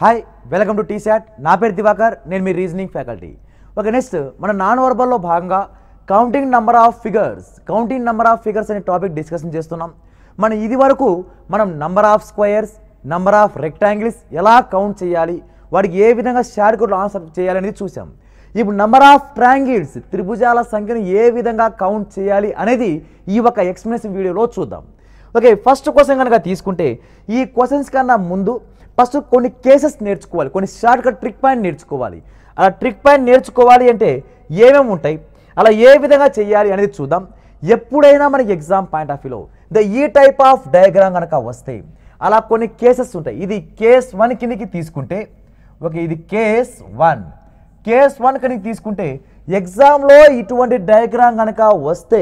Hi welcome to T-SAT. నా పేరు దివాకర్, నేను మీ రీజనింగ్ ఫ్యాకల్టీ. ఓకే, నెక్స్ట్ మన నాన్ వర్బల్లో భాగంగా కౌంటింగ్ నెంబర్ ఆఫ్ ఫిగర్స్ అనే టాపిక్ డిస్కషన్ చేస్తున్నాం. మనం ఇది వరకు number of squares, number of rectangles ఎలా కౌంట్ చేయాలి, వాటికి ఏ విధంగా షార్ట్ కట్లో ఆన్సర్ చేయాలి అనేది చూసాం. ఇప్పుడు నంబర్ ఆఫ్ ట్రయాంగిల్స్, త్రిభుజాల సంఖ్యను ఏ విధంగా కౌంట్ చేయాలి అనేది ఈ ఒక ఎక్స్ప్లెనేషన్ వీడియోలో చూద్దాం. ఓకే, ఫస్ట్ క్వశ్చన్ కనుక తీసుకుంటే ఈ క్వశ్చన్స్ కన్నా ముందు ఫస్ట్ కొన్ని కేసెస్ నేర్చుకోవాలి, కొన్ని షార్ట్ కట్ ట్రిక్ పాయింట్ నేర్చుకోవాలి. అలా ట్రిక్ పాయింట్ నేర్చుకోవాలి అంటే ఏమేమి ఉంటాయి, అలా ఏ విధంగా చేయాలి అనేది చూద్దాం. ఎప్పుడైనా మనకి ఎగ్జామ్ పాయింట్ ఆఫ్ వ్యూలో ఈ టైప్ ఆఫ్ డయాగ్రామ్ కనుక వస్తాయి, అలా కొన్ని కేసెస్ ఉంటాయి. ఇది కేస్ 1 కిందకి తీసుకుంటే, ఓకే ఇది కేస్ 1 కిందకి తీసుకుంటే ఎగ్జామ్లో ఇటువంటి డయాగ్రామ్ కనుక వస్తే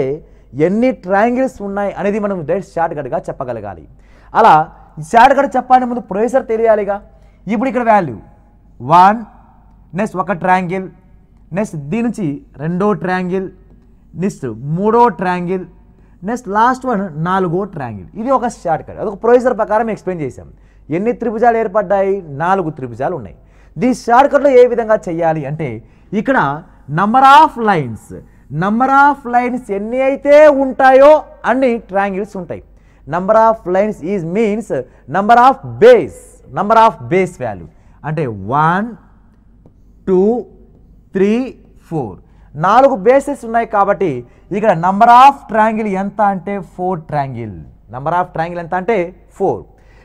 ఎన్ని ట్రయాంగిల్స్ ఉన్నాయి అనేది మనం డైరెక్ట్ షార్ట్ కట్గా చెప్పగలగాలి. అలా షార్ట్ కట్ చెప్పాలని ముందు ప్రొసీజర్ తెలియాలిగా. ఇప్పుడు ఇక్కడ వాల్యూ 1, నెక్స్ట్ ఒక ట్రయాంగిల్, నెక్స్ట్ దీని నుంచి రెండో ట్రయాంగిల్, నెక్స్ట్ మూడో ట్రయాంగిల్, నెక్స్ట్ లాస్ట్ వన్ నాలుగో ట్రయాంగిల్. ఇది ఒక షార్ట్ కట్, అదొక ప్రొసీజర్ ప్రకారం ఎక్స్ప్లెయిన్ చేసాం. ఎన్ని త్రిభుజాలు ఏర్పడ్డాయి? 4 త్రిభుజాలు ఉన్నాయి. దీని షార్ట్ కట్లో ఏ విధంగా చేయాలి అంటే ఇక్కడ నంబర్ ఆఫ్ లైన్స్ ఎన్ని అయితే ఉంటాయో అన్ని ట్రయాంగిల్స్ ఉంటాయి. Number of lines is means number of base value. అంటే 1, 2, 3, 4 4 బేసెస్ ఉన్నాయి కాబట్టి ఇక్కడ నంబర్ ఆఫ్ ట్రయాంగిల్ ఎంత అంటే 4 ట్రయాంగిల్. నంబర్ ఆఫ్ ట్రయాంగిల్ ఎంత అంటే 4.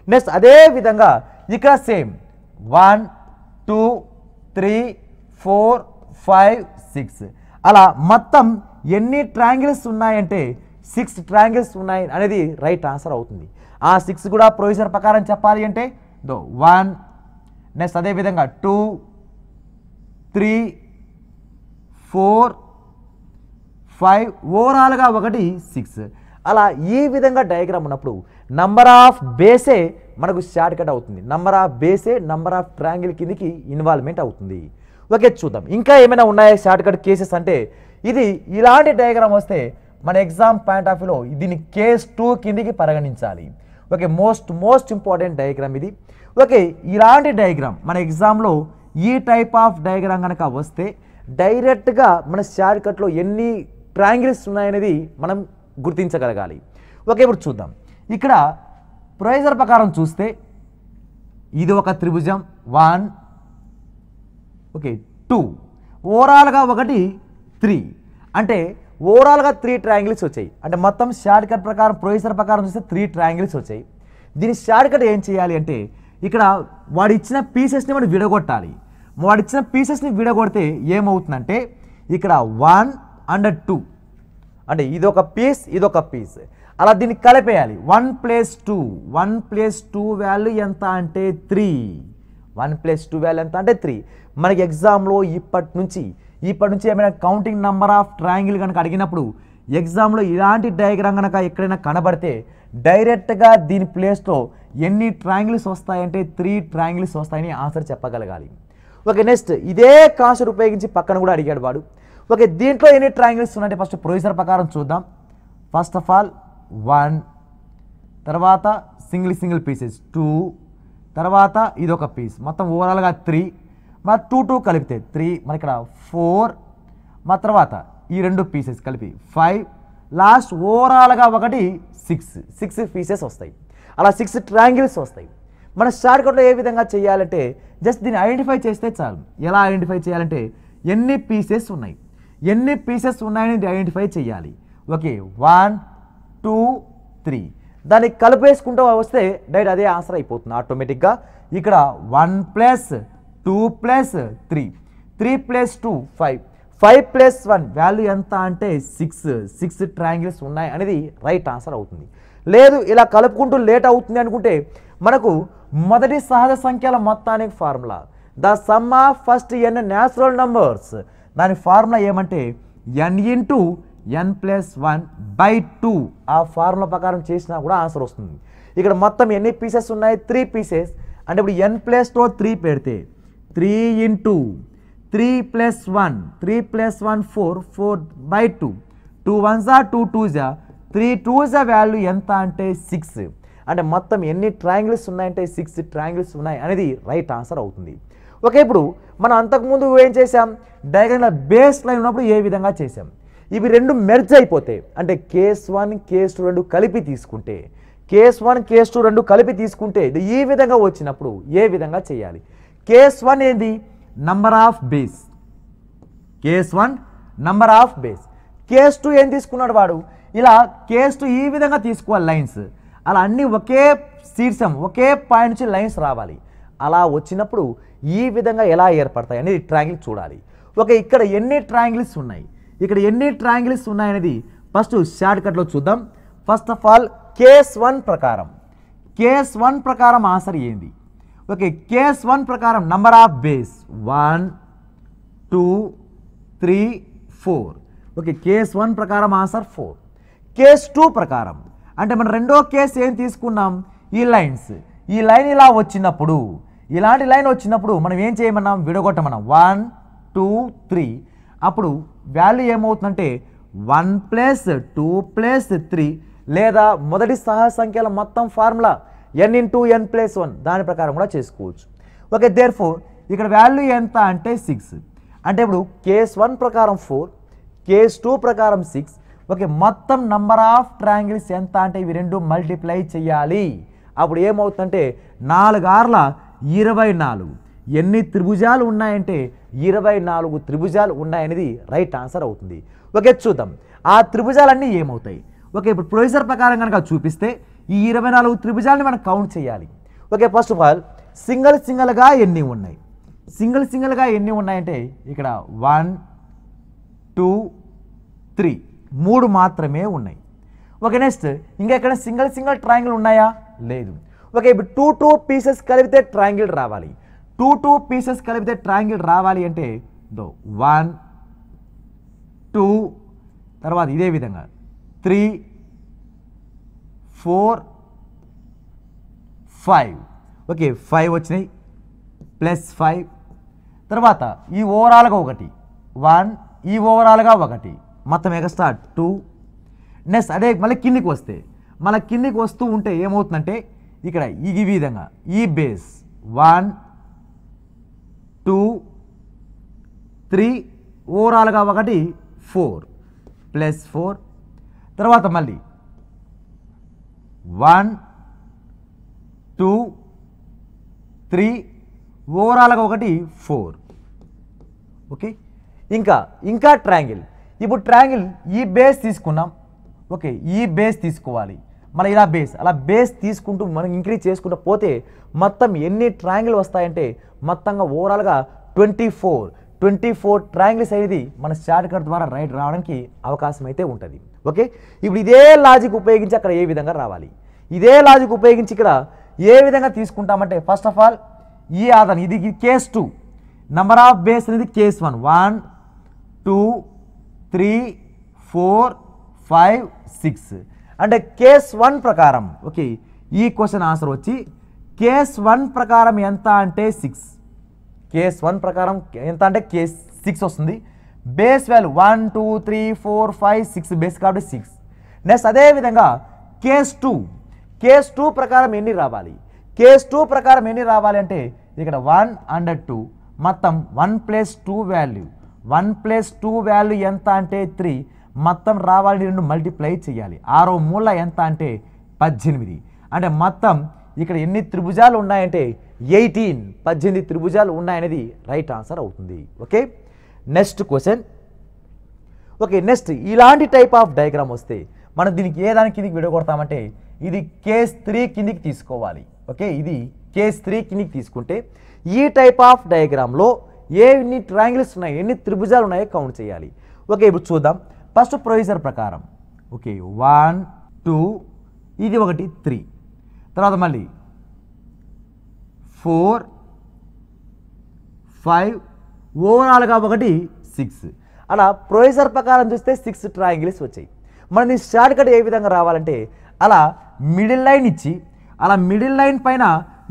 నెక్స్ట్ అదే విధంగా ఇక్కడ సేమ్ 1, 2, 3, 4, 5, 6 అలా మొత్తం ఎన్ని ట్రయాంగిల్స్ ఉన్నాయంటే 6 ట్రయాంగిల్స్ ఉన్నాయి అనేది రైట్ ఆన్సర్ అవుతుంది. ఆ 6 కూడా ప్రొసీజర్ ప్రకారం చెప్పాలి అంటే 1, నెక్స్ట్ అదేవిధంగా 2, 3, 4, 5 ఓవరాల్గా ఒకటి 6. అలా ఈ విధంగా డయాగ్రామ్ ఉన్నప్పుడు నంబర్ ఆఫ్ బేసే మనకు షార్ట్ కట్ అవుతుంది. నంబర్ ఆఫ్ బేసే నంబర్ ఆఫ్ ట్రయాంగిల్ కిందకి ఇన్వాల్వ్మెంట్ అవుతుంది. ఓకే, చూద్దాం ఇంకా ఏమైనా ఉన్నాయా షార్ట్ కట్ కేసెస్ అంటే. ఇది ఇలాంటి డయాగ్రామ్ వస్తే మన ఎగ్జామ్ పాయింట్ ఆఫ్ వ్యూలో దీన్ని కేస్ 2 కిందికి పరిగణించాలి. ఓకే, మోస్ట్ ఇంపార్టెంట్ డయాగ్రామ్ ఇది. ఓకే, ఇలాంటి డయాగ్రామ్ మన ఎగ్జామ్లో ఈ టైప్ ఆఫ్ డయాగ్రామ్ కనుక వస్తే డైరెక్ట్గా మన షార్ట్ కట్లో ఎన్ని ట్రయాంగిల్స్ ఉన్నాయనేది మనం గుర్తించగలగాలి. ఓకే, ఇప్పుడు చూద్దాం. ఇక్కడ ప్రొసీజర్ ప్రకారం చూస్తే ఇది ఒక త్రిభుజం 1, ఓకే 2 ఓవరాల్గా ఒకటి 3 అంటే ఓవరాల్గా 3 ట్రయాంగిల్స్ వచ్చాయి. అంటే మొత్తం షార్ట్ కట్ ప్రకారం ప్రొసీజర్ ప్రకారం చూస్తే 3 ట్రయాంగిల్స్ వచ్చాయి. దీని షార్ట్ కట్ ఏం చేయాలి అంటే ఇక్కడ వాడు ఇచ్చిన పీసెస్ని మనం విడగొట్టాలి. వాడు ఇచ్చిన పీసెస్ని విడగొడితే ఏమవుతుందంటే ఇక్కడ 1 and 2 అంటే ఇదొక పీస్ అలా దీన్ని కలిపేయాలి. 1 + 2 వాల్యూ ఎంత అంటే 3. 1 + 2 వాల్యూ ఎంత అంటే 3. మనకి ఎగ్జామ్లో ఇప్పటి నుంచి ఏమైనా కౌంటింగ్ నెంబర్ ఆఫ్ ట్రయాంగిల్ కనుక అడిగినప్పుడు ఎగ్జామ్లో ఇలాంటి డయాగ్రామ్ కనుక ఎక్కడైనా కనబడితే డైరెక్ట్గా దీని ప్లేస్లో ఎన్ని ట్రయాంగిల్స్ వస్తాయంటే 3 ట్రయాంగిల్స్ వస్తాయని ఆన్సర్ చెప్పగలగాలి. ఓకే, నెక్స్ట్ ఇదే కాన్సెప్ట్ ఉపయోగించి పక్కన కూడా అడిగాడు వాడు. ఓకే, దీంట్లో ఎన్ని ట్రయాంగిల్స్ ఉన్నాయంటే ఫస్ట్ ప్రొసీజర్ ప్రకారం చూద్దాం. ఫస్ట్ ఆఫ్ ఆల్ 1, తర్వాత సింగిల్ పీసెస్ 2, తర్వాత ఇదొక పీస్ మొత్తం ఓవరాల్గా 3, మరి 2 కలిపితే 3, మరి ఇక్కడ 4, మరి తర్వాత ఈ 2 పీసెస్ కలిపి 5, లాస్ట్ ఓవరాల్గా ఒకటి 6 పీసెస్ వస్తాయి. అలా 6 ట్రయాంగిల్స్ వస్తాయి. మన షార్ట్ కట్లో ఏ విధంగా చేయాలంటే జస్ట్ దీన్ని ఐడెంటిఫై చేస్తే చాలు. ఎలా ఐడెంటిఫై చేయాలంటే ఎన్ని పీసెస్ ఉన్నాయని ఐడెంటిఫై చేయాలి. ఓకే 1, 2, 3 దాన్ని కలిపేసుకుంటూ వస్తే డైరెక్ట్ అదే ఆన్సర్ అయిపోతుంది ఆటోమేటిక్గా. ఇక్కడ 1 + 2 + 3, 3 + 2 5, 5 + 1 వాల్యూ ఎంత అంటే 6 ట్రయాంగిల్స్ ఉన్నాయి అనేది రైట్ ఆన్సర్ అవుతుంది. లేదు ఇలా కలుపుకుంటూ లేట్ అవుతుంది అనుకుంటే మనకు మొదటి సహజ సంఖ్యల మొత్తానికి formula the sum of first n natural numbers. దాని ఫార్ములా ఏమంటే n × n + 1/2. ఆ ఫార్ములా ప్రకారం చేసినా కూడా ఆన్సర్ వస్తుంది. ఇక్కడ మొత్తం ఎన్ని పీసెస్ ఉన్నాయి? 3 పీసెస్. అంటే ఇప్పుడు n ప్లేస్లో 3 పెడితే 3 × 3 + 1 3 + 1 4 4/2 2 1s 2 2s 3 2s వాల్యూ ఎంత అంటే 6. అంటే మొత్తం ఎన్ని ట్రయాంగిల్స్ ఉన్నాయంటే 6 ట్రయాంగిల్స్ ఉన్నాయి అనేది రైట్ ఆన్సర్ అవుతుంది. ఓకే, ఇప్పుడు మనం అంతకుముందు ఏం చేసాం, డయాగ్రామ్లో బేస్ లైన్ ఉన్నప్పుడు ఏ విధంగా చేసాం. ఇవి రెండు మెర్జ్ అయిపోతాయి, అంటే కేస్ 1 కేస్ 2 రెండు కలిపి తీసుకుంటే, కేస్ 1 కేస్ 2 రెండు కలిపి తీసుకుంటే ఇది ఈ విధంగా వచ్చినప్పుడు ఏ విధంగా చేయాలి. కేస్ 1 ఏంది, number of base. Case 1 number of base. Case 2 ఏం తీసుకున్నాడు వాడు, ఇలా కేస్ 2 ఈ విధంగా తీసుకోవాలి లైన్స్. అలా అన్నీ ఒకే శీర్షం ఒకే పాయింట్ నుంచి లైన్స్ రావాలి. అలా వచ్చినప్పుడు ఈ విధంగా ఎలా ఏర్పడతాయి అనేది ట్రయాంగిల్ చూడాలి. ఓకే, ఇక్కడ ఎన్ని ట్రయాంగిల్స్ ఉన్నాయి, ఇక్కడ ఎన్ని ట్రయాంగిల్స్ ఉన్నాయనేది ఫస్ట్ షార్ట్ కట్లో చూద్దాం. ఫస్ట్ ఆఫ్ ఆల్ కేస్ 1 ప్రకారం, కేస్ 1 ప్రకారం ఆన్సర్ ఏంది. ఓకే, కేస్ 1 ప్రకారం number of base 1 2 3 4. Okay, case 1 ప్రకారం ఆన్సర్ 4. కేస్ 2 ప్రకారం అంటే మనం రెండో కేసు ఏం తీసుకున్నాం, ఈ లైన్స్, ఈ లైన్ ఇలా వచ్చినప్పుడు, ఇలాంటి లైన్ వచ్చినప్పుడు మనం ఏం చేయమన్నాం, విడగొట్టమన్నాం 1 2 3. అప్పుడు వాల్యూ ఏమవుతుందంటే 1 + 2 + 3 లేదా మొదటి సహజ సంఖ్యల మొత్తం ఫార్ములా n × n + 1 దాని ప్రకారం కూడా చేసుకోవచ్చు. ఓకే, దేర్ఫోర్ ఇక్కడ వాల్యూ ఎంత అంటే 6. అంటే ఇప్పుడు కేస్ 1 ప్రకారం 4, కేస్ 2 ప్రకారం 6. ఓకే, మొత్తం నంబర్ ఆఫ్ ట్రయాంగిల్స్ ఎంత అంటే ఇవి రెండు మల్టిప్లై చేయాలి. అప్పుడు ఏమవుతుందంటే 4 × 24. ఎన్ని త్రిభుజాలు ఉన్నాయంటే 24 త్రిభుజాలు ఉన్నాయనేది రైట్ ఆన్సర్ అవుతుంది. ఓకే, చూద్దాం ఆ త్రిభుజాలన్నీ ఏమవుతాయి. ఓకే, ఇప్పుడు ప్రొసీజర్ ప్రకారం కనుక చూపిస్తే ఈ 24 త్రిభుజాలని మనం కౌంట్ చేయాలి. ఓకే, ఫస్ట్ ఆఫ్ ఆల్ సింగిల్గా ఎన్ని ఉన్నాయి, సింగిల్గా ఎన్ని ఉన్నాయంటే ఇక్కడ 1 2 3 3 మాత్రమే ఉన్నాయి. ఓకే, నెక్స్ట్ ఇంకా ఎక్కడ సింగిల్ ట్రయాంగిల్ ఉన్నాయా, లేదు. ఓకే, ఇప్పుడు 2 పీసెస్ కలిపితే ట్రయాంగిల్ రావాలి. 2 పీసెస్ కలిపితే ట్రయాంగిల్ రావాలి అంటే 1 2 తర్వాత ఇదే విధంగా 3 4 5. ఓకే, 5 వచ్చినాయి +5. తర్వాత ఈ ఓవరాల్గా 1 1, ఈ ఓవరాల్గా 1, మొత్తం ఎక్స్ట్రా 2. నెక్స్ట్ అదే మళ్ళీ కిందికి వస్తే, మళ్ళీ కిందికి వస్తూ ఉంటే ఏమవుతుందంటే ఇక్కడ ఈ విధంగా ఈ బేస్ 1 2 3 ఓవరాల్గా 1 4 +4. తర్వాత మళ్ళీ 1 2 3 ఓవరాల్గా 1 4. ఓకే, ఇంకా ట్రయాంగిల్. ఇప్పుడు ట్రయాంగిల్ ఈ బేస్ తీసుకున్నాం. ఓకే, ఈ బేస్ తీసుకోవాలి, మళ్ళీ ఇలా అలా బేస్ తీసుకుంటూ మనం ఇంక్రీజ్ చేసుకుంటూ పోతే మొత్తం ఎన్ని ట్రయాంగిల్ వస్తాయంటే మొత్తంగా ఓవరాల్గా 24 ట్రయాంగిల్స్ అనేది మన షార్ట్ కట్ ద్వారా రైట్ రావడానికి అవకాశం అయితే ఉంటుంది. ఓకే, ఇప్పుడు ఇదే లాజిక్ ఉపయోగించి అక్కడ ఏ విధంగా రావాలి, ఇదే లాజిక్ ఉపయోగించి ఇక్కడ ఏ విధంగా తీసుకుంటామంటే ఫస్ట్ ఆఫ్ ఆల్ ఈ ఆధారం ఇది కేస్ 2, నంబర్ ఆఫ్ బేస్ అనేది కేస్ 1 1 2 3 4 5 6. అంటే కేస్ 1 ప్రకారం ఓకే ఈ క్వశ్చన్ ఆన్సర్ వచ్చి కేస్ 1 ప్రకారం ఎంత అంటే 6. కేస్ 1 ప్రకారం ఎంత అంటే కేస్ 6 వస్తుంది. బేస్ వాల్యూ 1 2 3 4 5 6 బేస్ కాబట్టి 6. నెక్స్ట్ అదేవిధంగా కేస్ 2 ప్రకారం ఎన్ని రావాలి, కేస్ 2 ప్రకారం ఎన్ని రావాలి అంటే ఇక్కడ 1 and 2 మొత్తం 1 + 2 వాల్యూ 1 + 2 వాల్యూ ఎంత అంటే 3 మొత్తం రావాలి, రెండు మల్టిప్లై చేయాలి. 6వ మూల ఎంత అంటే 18. అంటే మొత్తం ఇక్కడ ఎన్ని త్రిభుజాలు ఉన్నాయంటే 18 త్రిభుజాలు ఉన్నాయనేది రైట్ ఆన్సర్ అవుతుంది. Okay, next question. Okay, next ఇలాంటి టైప్ ఆఫ్ డయాగ్రామ్ వస్తే మనం దీనికి ఏ దాని కిందికి విడగొడతామంటే ఇది కేస్ 3 కిందికి తీసుకోవాలి. ఓకే, ఇది కేస్ 3 కిందికి తీసుకుంటే ఈ టైప్ ఆఫ్ డయాగ్రామ్లో ఎన్ని ట్రయాంగిల్స్ ఉన్నాయి, ఎన్ని త్రిభుజాలు ఉన్నాయో కౌంట్ చేయాలి. ఓకే, ఇప్పుడు చూద్దాం. ఫస్ట్ ప్రొసీజర్ ప్రకారం ఓకే 1 2 ఇది 1 3 తర్వాత మళ్ళీ 4 5 ఓవరాల్గా 1 6. అలా ప్రొసీజర్ ప్రకారం చూస్తే 6 ట్రయాంగిల్స్ వచ్చాయి. మనం ఈ షార్ట్ కట్ ఏ విధంగా రావాలంటే అలా మిడిల్ లైన్ ఇచ్చి అలా మిడిల్ లైన్ పైన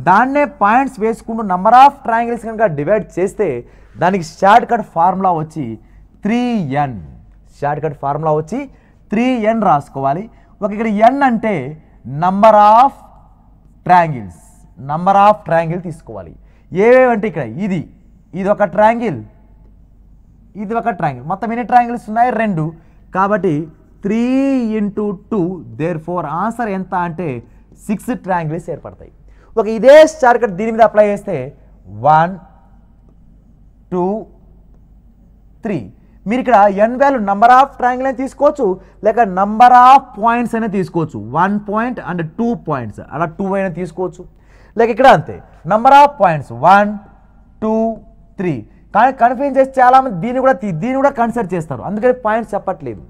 దాన్నే పాయింట్స్ వేసుకుంటూ నంబర్ ఆఫ్ ట్రయాంగిల్స్ కనుక డివైడ్ చేస్తే దానికి షార్ట్ కట్ ఫార్ములా వచ్చి 3n. షార్ట్ కట్ ఫార్ములా వచ్చి 3n రాసుకోవాలి. ఒక ఇక్కడ n అంటే number of triangles, number of triangle తీసుకోవాలి. ఏవేవంటే ఇక్కడ ఇది ఒక ట్రయాంగిల్, ఇది ఒక ట్రయాంగిల్, మొత్తం ఎన్ని ట్రయాంగిల్స్ ఉన్నాయి 2. కాబట్టి 3 × 2, దేర్ఫోర్ ఆన్సర్ ఎంత అంటే 6 ట్రయాంగిల్స్ ఏర్పడతాయి. ఒక ఇదే షార్ట్ కట్ దీని మీద అప్లై చేస్తే 1 2 3. మీరు ఇక్కడ n value number of triangle అని తీసుకోవచ్చు, లేక నంబర్ ఆఫ్ పాయింట్స్ అయినా తీసుకోవచ్చు. 1 పాయింట్ అండ్ 2 పాయింట్స్ అలా 2 అయినా తీసుకోవచ్చు. లేక ఇక్కడ అంతే నంబర్ ఆఫ్ పాయింట్స్ 1 2 3. కానీ కన్ఫ్యూజ్ చేసి చాలామంది దీన్ని కూడా కన్సిడర్ చేస్తారు, అందుకని పాయింట్స్ చెప్పట్లేదు.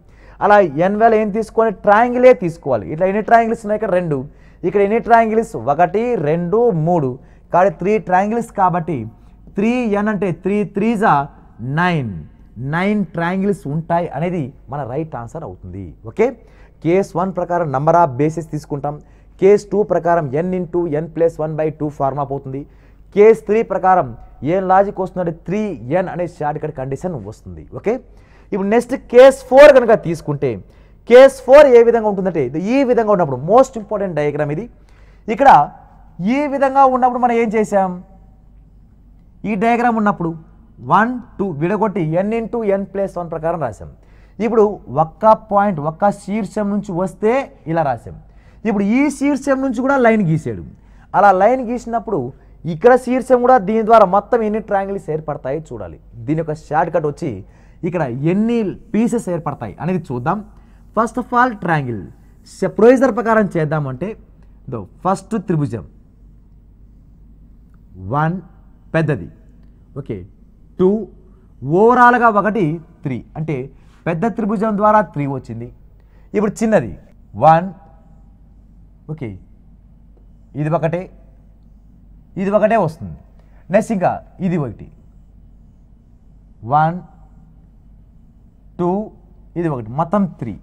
అలా n వాల్యూ ఏం తీసుకోవాలి, ట్రయాంగిలే తీసుకోవాలి. ఇట్లా ఎన్ని ట్రయాంగిల్స్ ఉన్నాయి ఇక్కడ 2, ఇక్కడ ఎన్ని ట్రయాంగిల్స్ 1 2 3. కాబట్టి 3 ట్రయాంగిల్స్ కాబట్టి 3n అంటే 3 3s 9 ట్రయాంగిల్స్ ఉంటాయి అనేది మన రైట్ ఆన్సర్ అవుతుంది. ఓకే, కేస్ 1 ప్రకారం నంబర్ ఆఫ్ బేసెస్ తీసుకుంటాం. కేస్ 2 ప్రకారం n × n+1/2 ఫార్ములా పోతుంది. కేస్ 3 ప్రకారం ఏం లాజిక్ వస్తుందంటే 3n అనే షార్ట్ కట్ కండిషన్ వస్తుంది. ఓకే, ఇప్పుడు నెక్స్ట్ కేస్ 4 కనుక తీసుకుంటే కేస్ 4 ఏ విధంగా ఉంటుందంటే ఈ విధంగా ఉన్నప్పుడు మోస్ట్ ఇంపార్టెంట్ డయాగ్రామ్ ఇది. ఇక్కడ ఈ విధంగా ఉన్నప్పుడు మనం ఏం చేసాం, ఈ డయాగ్రామ్ ఉన్నప్పుడు 1 2 విడగొట్టి n × n+1 ప్రకారం రాసాం. ఇప్పుడు ఒక్క పాయింట్ ఒక్క శీర్షం నుంచి వస్తే ఇలా రాసాం. ఇప్పుడు ఈ శీర్షం నుంచి కూడా లైన్ గీసాడు. అలా లైన్ గీసినప్పుడు ఇక్కడ శీర్షం కూడా దీని ద్వారా మొత్తం ఎన్ని ట్రయాంగిల్స్ ఏర్పడతాయి చూడాలి. దీని యొక్క షార్ట్ కట్ వచ్చి ఇక్కడ ఎన్ని పీసెస్ ఏర్పడతాయి అనేది చూద్దాం. First of all triangle procedure ప్రకారం చేద్దామంటే ఫస్ట్ త్రిభుజం 1 పెద్దది, ఓకే 2 ఓవరాల్గా 1 3 అంటే పెద్ద త్రిభుజం ద్వారా 3 వచ్చింది. ఇప్పుడు చిన్నది 1, ఓకే ఇది ఒకటే వస్తుంది. నెక్స్ట్ ఇంకా ఇది 1 1 2 ఇది 1 మొత్తం 3.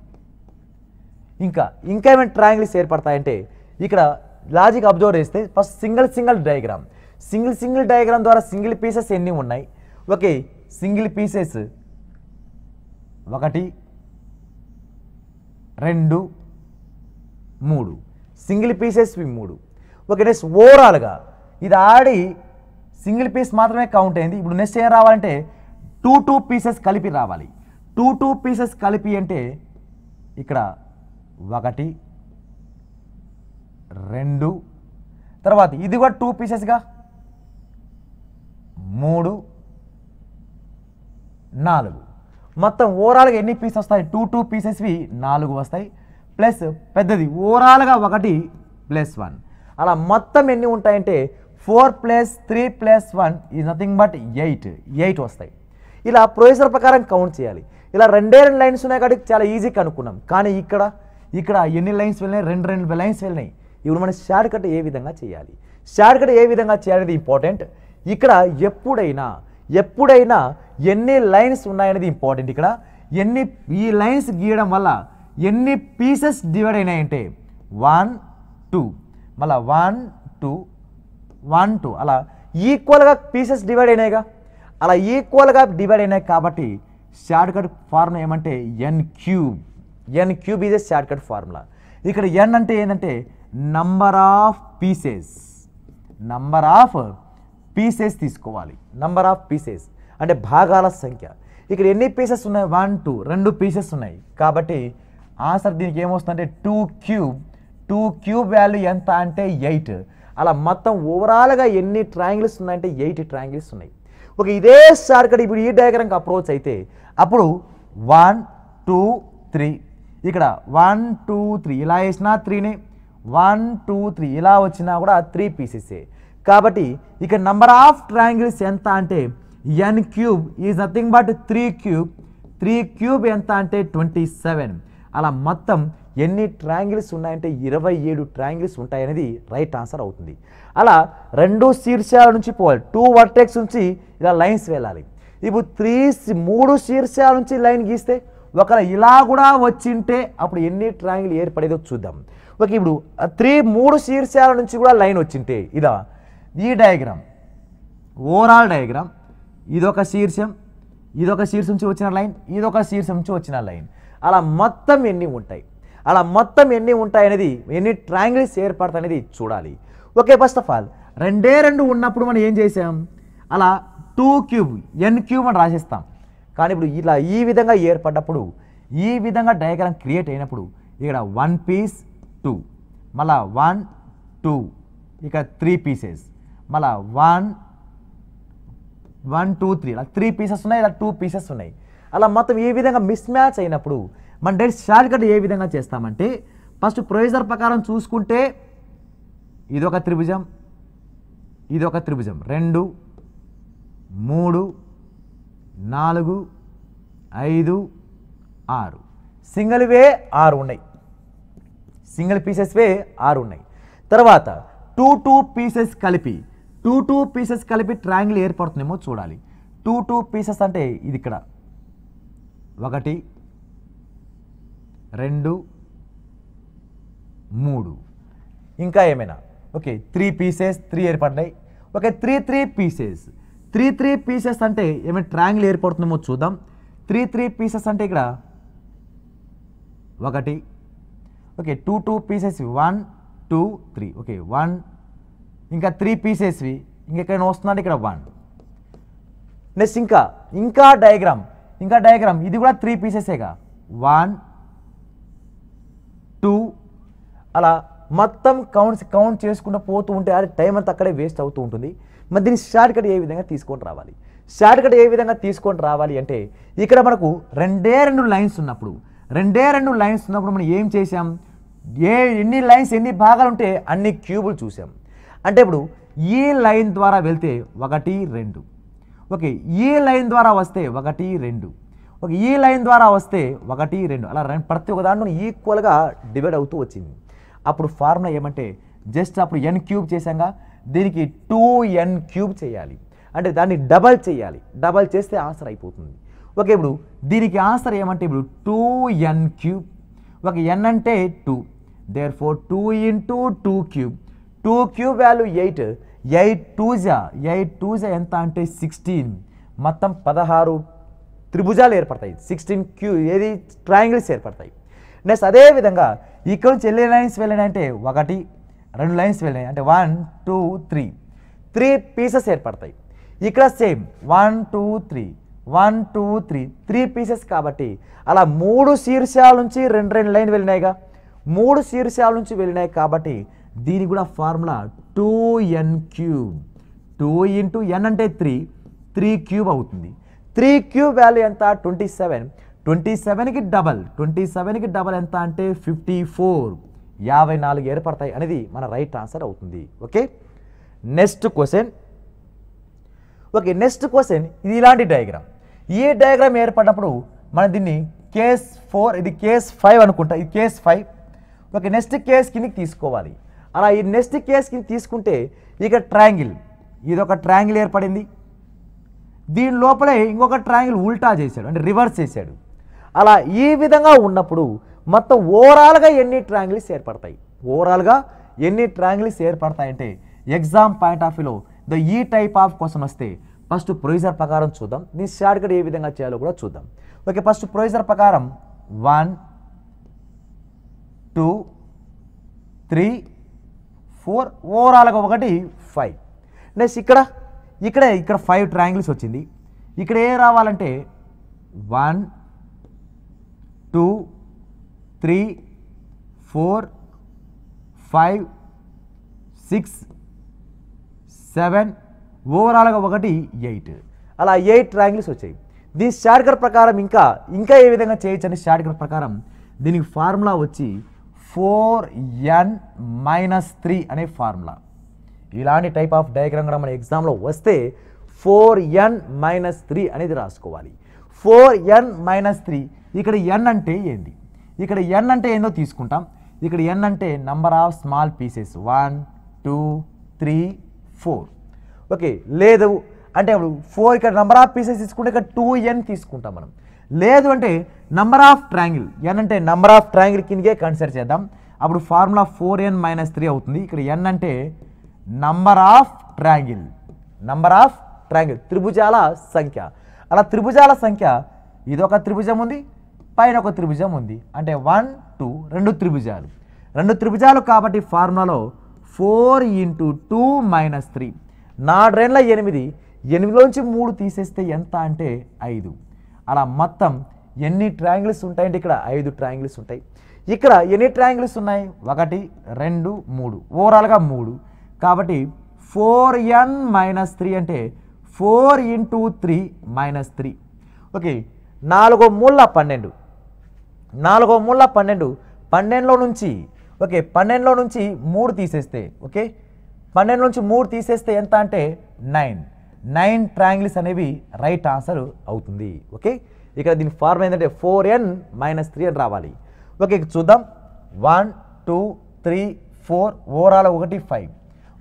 ఇంకా ఏమైనా ట్రయాంగిల్స్ ఏర్పడతాయంటే ఇక్కడ లాజిక్ అబ్జర్వ్ చేస్తే ఫస్ట్ సింగిల్ డయాగ్రామ్ ద్వారా సింగిల్ పీసెస్ ఎన్ని ఉన్నాయి. Okay, single pieces 1 2 3 single pieces 3. Okay, next ఓవరాల్గా ఇది ఆడి సింగిల్ పీస్ మాత్రమే కౌంట్ అయింది. ఇప్పుడు నెక్స్ట్ ఏం రావాలంటే 2 పీసెస్ కలిపి రావాలి. 2 పీసెస్ కలిపి అంటే ఇక్కడ 1 2 తర్వాత ఇది కూడా 2 పీసెస్గా 3 4 మొత్తం ఓవరాల్గా ఎన్ని పీసెస్ వస్తాయి 2 పీసెస్వి 4 వస్తాయి. ప్లస్ పెద్దది ఓవరాల్గా 1 + 1 అలా మొత్తం ఎన్ని ఉంటాయంటే 4 + 3 + 1 ఈజ్ నథింగ్ బట్ 8 వస్తాయి. ఇలా ప్రొసీజర్ ప్రకారం కౌంట్ చేయాలి. ఇలా 2 లైన్స్ ఉన్నాయి కాబట్టి చాలా ఈజీ కనుక్కున్నాం. కానీ ఇక్కడ ఎన్ని లైన్స్ వెళ్ళినాయి, 2 లైన్స్ వెళ్ళినాయి. ఇప్పుడు మనం షార్ట్ కట్ ఏ విధంగా చేయాలి, అనేది ఇంపార్టెంట్. ఇక్కడ ఎప్పుడైనా ఎన్ని లైన్స్ ఉన్నాయనేది ఇంపార్టెంట్. ఇక్కడ ఈ లైన్స్ గీయడం వల్ల ఎన్ని పీసెస్ డివైడ్ అయినాయంటే 1 2 మళ్ళీ 1 2 1 2 అలా ఈక్వల్గా పీసెస్ డివైడ్ అయినాయిగా. అలా ఈక్వల్గా డివైడ్ అయినాయి కాబట్టి షార్ట్ కట్ ఫార్ములా ఏమంటే n cube is a short cut formula. ఇక్కడ n అంటే ఏంటంటే నంబర్ ఆఫ్ పీసెస్ తీసుకోవాలి. నంబర్ ఆఫ్ పీసెస్ అంటే భాగాల సంఖ్య. ఇక్కడ ఎన్ని పీసెస్ ఉన్నాయి 1 2 పీసెస్ ఉన్నాయి కాబట్టి ఆన్సర్ దీనికి ఏమొస్తుందంటే 2 క్యూబ్ వాల్యూ ఎంత అంటే 8. అలా మొత్తం ఓవరాల్గా ఎన్ని ట్రయాంగిల్స్ ఉన్నాయంటే 8 ట్రయాంగిల్స్ ఉన్నాయి. ఓకే, ఇదే షార్ట్ కట్ ఇప్పుడు ఈ డయాగ్రామ్కి అప్రోచ్ అయితే అప్పుడు 1 2 3 ఇక్కడ 1 2 3 ఇలా వేసినా 3నే, 1 2 3 ఇలా వచ్చినా కూడా 3 పీసెసే. కాబట్టి ఇక్కడ నంబర్ ఆఫ్ ట్రయాంగిల్స్ ఎంత అంటే n cube is nothing but 3 cube ఎంత అంటే 27. అలా మొత్తం ఎన్ని ట్రయాంగిల్స్ ఉన్నాయంటే 27 ట్రయాంగిల్స్ ఉంటాయనేది రైట్ ఆన్సర్ అవుతుంది. అలా 2 శీర్షాల నుంచి పోవాలి, 2 వర్టెక్స్ నుంచి ఇలా లైన్స్ వెళ్ళాలి. ఇప్పుడు 3 శీర్షాల నుంచి లైన్ గీస్తే ఒకవేళ ఇలా కూడా వచ్చింటే అప్పుడు ఎన్ని ట్రయాంగిల్ ఏర్పడేదో చూద్దాం. ఓకే, ఇప్పుడు 3 శీర్షాల నుంచి కూడా లైన్ వచ్చింటే ఈ డయాగ్రామ్ ఓవరాల్ డయాగ్రామ్ ఇదొక శీర్షం నుంచి వచ్చిన లైన్, ఇదొక శీర్షం నుంచి వచ్చిన లైన్, అలా మొత్తం ఎన్ని ఉంటాయి అనేది ఎన్ని ట్రయాంగిల్స్ ఏర్పడతాయి అనేది చూడాలి. ఓకే, ఫస్ట్ ఆఫ్ ఆల్ రెండే రెండు ఉన్నప్పుడు మనం ఏం చేసాం, అలా 2 క్యూబ్ n క్యూబ్ అని రాసేస్తాం. కానీ ఇప్పుడు ఇలా ఈ విధంగా ఏర్పడ్డప్పుడు, ఈ విధంగా డయాగ్రామ్ క్రియేట్ అయినప్పుడు ఇక్కడ 1 పీస్ 2, మళ్ళా 1 2, ఇక 3 పీసెస్, మళ్ళా 1 1 2 3, ఇలా 3 పీసెస్ ఉన్నాయి, ఇలా 2 పీసెస్ ఉన్నాయి. అలా మొత్తం ఈ విధంగా మిస్ మ్యాచ్ అయినప్పుడు మన డైరెక్ట్ షార్ట్ కట్ ఏ విధంగా చేస్తామంటే, ఫస్ట్ ప్రొసీజర్ ప్రకారం చూసుకుంటే ఇదొక త్రిభుజం, ఇదొక త్రిభుజం, 2 3 4 5 6, సింగిల్ వే 6 ఉన్నాయి, సింగిల్ పీసెస్ వే 6 ఉన్నాయి. తర్వాత 2 పీసెస్ కలిపి 2 పీసెస్ కలిపి ట్రయాంగిల్ ఏర్పడుతుందేమో చూడాలి. 2 పీసెస్ అంటే ఇది ఇక్కడ 1 2 3, ఇంకా ఏమైనా ఓకే 3 పీసెస్ 3 ఏర్పడినాయి. ఓకే 3 పీసెస్ 3 పీసెస్ అంటే ఏమైనా ట్రయాంగిల్ ఏర్పడుతుందేమో చూద్దాం. 3 పీసెస్ అంటే ఇక్కడ 1, ఓకే 2 పీసెస్ 1 2 3, ఓకే 1, ఇంకా 3 పీసెస్వి ఇంకెక్కడ వస్తుందంటే ఇక్కడ 1. నెక్స్ట్ ఇంకా డయాగ్రామ్ ఇది కూడా 3 పీసెసేగా, 1 2, అలా మొత్తం కౌంట్ చేసుకుంటూ పోతూ ఉంటే అది టైం అంతా అక్కడే వేస్ట్ అవుతూ ఉంటుంది. మరి దీన్ని షార్ట్ కట్ ఏ విధంగా తీసుకొని రావాలి, షార్ట్ కట్ ఏ విధంగా తీసుకొని రావాలి అంటే, ఇక్కడ మనకు రెండే రెండు లైన్స్ ఉన్నప్పుడు మనం ఏం చేసాం, ఎన్ని లైన్స్ ఎన్ని భాగాలు ఉంటే అన్ని క్యూబులు చూసాం. అంటే ఇప్పుడు ఈ లైన్ ద్వారా వెళ్తే 1 2, ఓకే ఈ లైన్ ద్వారా వస్తే 1 2, ఓకే ఈ లైన్ ద్వారా వస్తే 1 2, అలా ప్రతి ఒక్క దాంట్లో ఈక్వల్గా డివైడ్ అవుతూ వచ్చింది. అప్పుడు ఫార్ములా ఏమంటే, జస్ట్ అప్పుడు n క్యూబ్ చేసాంగా, దీనికి 2n క్యూబ్ చేయాలి, అంటే దాన్ని డబల్ చేయాలి, డబల్ చేస్తే ఆన్సర్ అయిపోతుంది. ఓకే ఇప్పుడు దీనికి ఆన్సర్ ఏమంటే ఇప్పుడు 2n క్యూబ్, ఓకే n అంటే 2, దేర్ఫోర్ 2 × 2 క్యూబ్, 2 క్యూబ్ వాల్యూ 8, 8 2 జా ఎంత అంటే 16, మొత్తం 16 త్రిభుజాలు ఏర్పడతాయి, 16 క్యూబ్ ఏది ట్రయాంగిల్స్ ఏర్పడతాయి. నెక్స్ట్ అదేవిధంగా ఇక్కడ నుంచి ఎన్ని లైన్స్ వెళ్ళినాయి అంటే 1 2 లైన్స్ వెళ్ళినాయి, అంటే 1 2 3 పీసెస్ ఏర్పడతాయి. ఇక్కడ సేమ్ 1 2 3 3 పీసెస్ కాబట్టి అలా 3 శీర్షాల నుంచి 2 లైన్ వెళ్ళినాయిగా, 3 శీర్షాల నుంచి వెళ్ళినాయి కాబట్టి దీని కూడా ఫార్ములా 2n క్యూబ్, 2 × n అంటే 3 క్యూబ్ అవుతుంది. 3 క్యూబ్ వాల్యూ ఎంత 27, 27కి డబల్ ఎంత అంటే 54, 54 ఏర్పడతాయి అనేది మన రైట్ ఆన్సర్ అవుతుంది. ఓకే నెక్స్ట్ క్వశ్చన్, ఇది ఇలాంటి డయాగ్రామ్, ఈ డయాగ్రామ్ ఏర్పడినప్పుడు మనం దీన్ని కేస్ 4, ఇది కేస్ 5 అనుకుంటా, ఇది కేస్ 5. ఓకే నెక్స్ట్ కేస్ కిందకి తీసుకోవాలి. అలా ఈ నెక్స్ట్ కేస్ కింద తీసుకుంటే ఇక ట్రయాంగిల్, ఇది ఒక ట్రయాంగిల్ ఏర్పడింది, దీని లోపలే ఇంకొక ట్రయాంగిల్ ఉల్టా చేశాడు, అంటే రివర్స్ చేశాడు. అలా ఈ విధంగా ఉన్నప్పుడు మొత్తం ఓవరాల్గా ఎన్ని ట్రయాంగిల్స్ ఏర్పడతాయి, అంటే ఎగ్జామ్ పాయింట్ ఆఫ్ వ్యూలో ఈ టైప్ ఆఫ్ క్వశ్చన్ వస్తే ఫస్ట్ ప్రొసీజర్ ప్రకారం చూద్దాం, దీని షార్ట్ కట్ ఏ విధంగా చేయాలో కూడా చూద్దాం. ఓకే ఫస్ట్ ప్రొసీజర్ ప్రకారం 1 2 3 4 ఓవరాల్గా 1 5. నెక్స్ట్ ఇక్కడ 5 ట్రయాంగిల్స్ వచ్చింది, ఇక్కడ ఏ రావాలంటే 1 2 3 4 5 6 7 ఓవరాల్గా 1 8, అలా 8 ట్రయాంగిల్స్ వచ్చాయి. దీని షార్ట్ కట్ ప్రకారం ఇంకా ఏ విధంగా చేయొచ్చు అంటే, షార్ట్ కట్ ప్రకారం దీనికి ఫార్ములా వచ్చి 4n - 3 అనే ఫార్ములా. ఇలాంటి టైప్ ఆఫ్ డయాగ్రామ్ కూడా మన ఎగ్జామ్లో వస్తే 4n - 3 అనేది రాసుకోవాలి. 4n - 3, ఇక్కడ n అంటే ఏంది, ఇక్కడ n అంటే ఏందో తీసుకుంటాం. ఇక్కడ n అంటే number of small pieces 1 2 3 4. Okay లేదు అంటే ఇప్పుడు 4 ఇక్కడ నంబర్ ఆఫ్ పీసెస్ తీసుకుంటే ఇక్కడ 2n తీసుకుంటాం మనం. లేదు అంటే నంబర్ ఆఫ్ ట్రయాంగిల్, n అంటే నంబర్ ఆఫ్ ట్రయాంగిల్ కిందకే కన్సిడర్ చేద్దాం. అప్పుడు ఫార్ములా 4n - 3 అవుతుంది. ఇక్కడ n అంటే నంబర్ ఆఫ్ ట్రయాంగిల్, త్రిభుజాల సంఖ్య. అలా త్రిభుజాల సంఖ్య, ఇదొక త్రిభుజం ఉంది, పైన ఒక త్రిభుజం ఉంది, అంటే 1 2 2 త్రిభుజాలు కాబట్టి ఫార్ములాలో 4 ఇంటూ 2 మైనస్ 3. 4 8, 8లోంచి 3 తీసేస్తే ఎంత అంటే 5. అలా మొత్తం ఎన్ని ట్రయాంగిల్స్ ఉంటాయంటే ఇక్కడ 5 ట్రయాంగిల్స్ ఉంటాయి. ఇక్కడ ఎన్ని ట్రయాంగిల్స్ ఉన్నాయి? 1 2 3, ఓవరాల్గా 3. కాబట్టి 4n మైనస్ 3 అంటే 4 ఇంటూ 3 మైనస్ 3. ఓకే, 4 మూల 12, 4 మూల 12, 12లో నుంచి ఓకే 12లో నుంచి 3 తీసేస్తే ఓకే 12 నుంచి 3 తీసేస్తే ఎంత అంటే 9 ట్రయాంగిల్స్ అనేవి రైట్ ఆన్సర్ అవుతుంది. ఓకే, ఇక్కడ దీని ఫార్ములా ఏంటంటే 4n మైనస్ 3 అని రావాలి. ఓకే, చూద్దాం. 1 2 3 4, ఓవరాల్ 1 5.